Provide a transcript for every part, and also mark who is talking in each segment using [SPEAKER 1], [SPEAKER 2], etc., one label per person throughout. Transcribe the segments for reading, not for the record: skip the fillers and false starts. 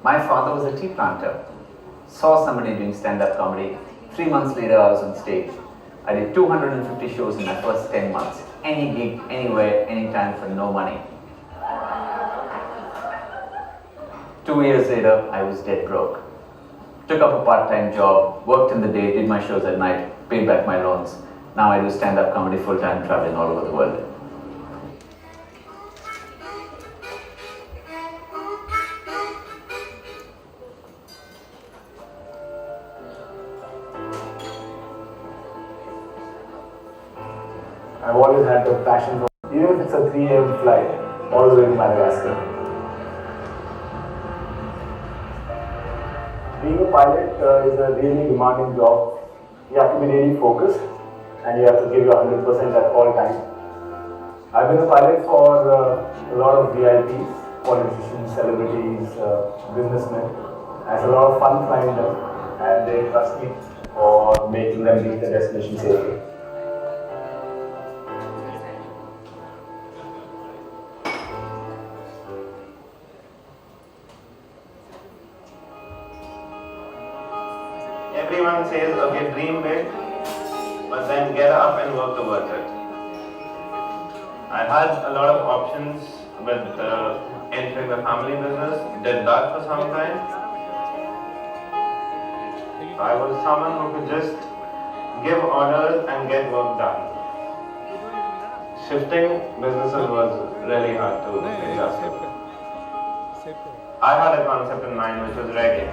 [SPEAKER 1] My father was a tea planter. Saw somebody doing stand-up comedy. 3 months later, I was on stage. I did 250 shows in my first 10 months. Any gig, anywhere, anytime for no money. 2 years later, I was dead broke. Took up a part-time job, worked in the day, did my shows at night, paid back my loans. Now I do stand-up comedy full-time, traveling all over the world.
[SPEAKER 2] I've always had the passion for, even if it's a 3 a.m. flight, all the way to Madagascar. Being a pilot is a really demanding job. You have to be really focused and you have to give your 100% at all times. I've been a pilot for a lot of VIPs, politicians, celebrities, businessmen. It's a lot of fun flying them and they trust me for making them reach the destination safely.
[SPEAKER 3] Everyone says, okay, dream big, but then get up and work towards it. I had a lot of options with entering the family business, did that for some time. I was someone who could just give orders and get work done. Shifting businesses was really hard to adjust. I had a concept in mind which was reggae.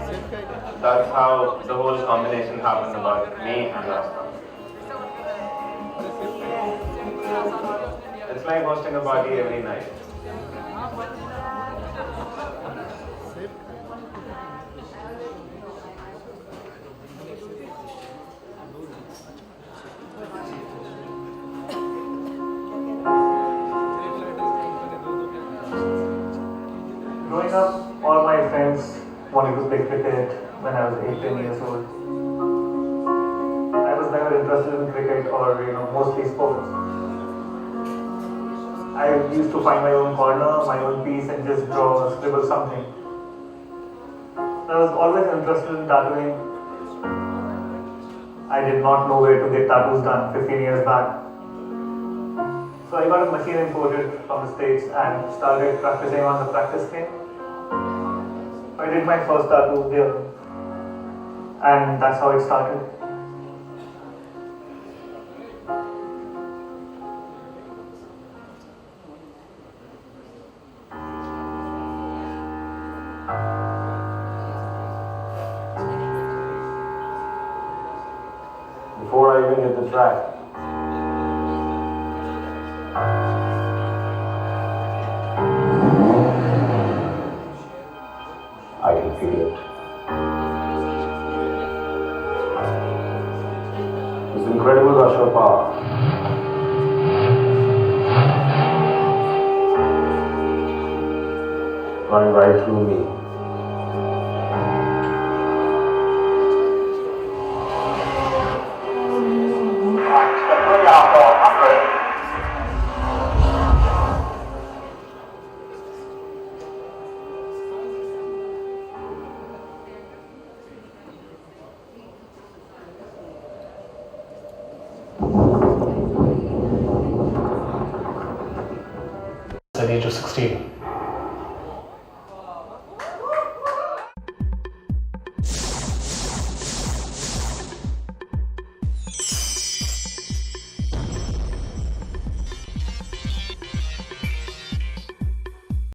[SPEAKER 3] That's how the whole combination happened about me and Rasta. It's like hosting a party every night.
[SPEAKER 2] Growing up, all my friends wanted to play cricket when I was 8-10 years old. I was never interested in cricket or mostly sports. I used to find my own corner, my own piece and just draw, scribble something. I was always interested in tattooing. I did not know where to get tattoos done 15 years back. So I got a machine imported from the States and started practicing on the practice skin. I did my first tattoo there and that's how it started. Before I even hit the track, I can feel it. This incredible rush of power. Running right through me. At the age of 16.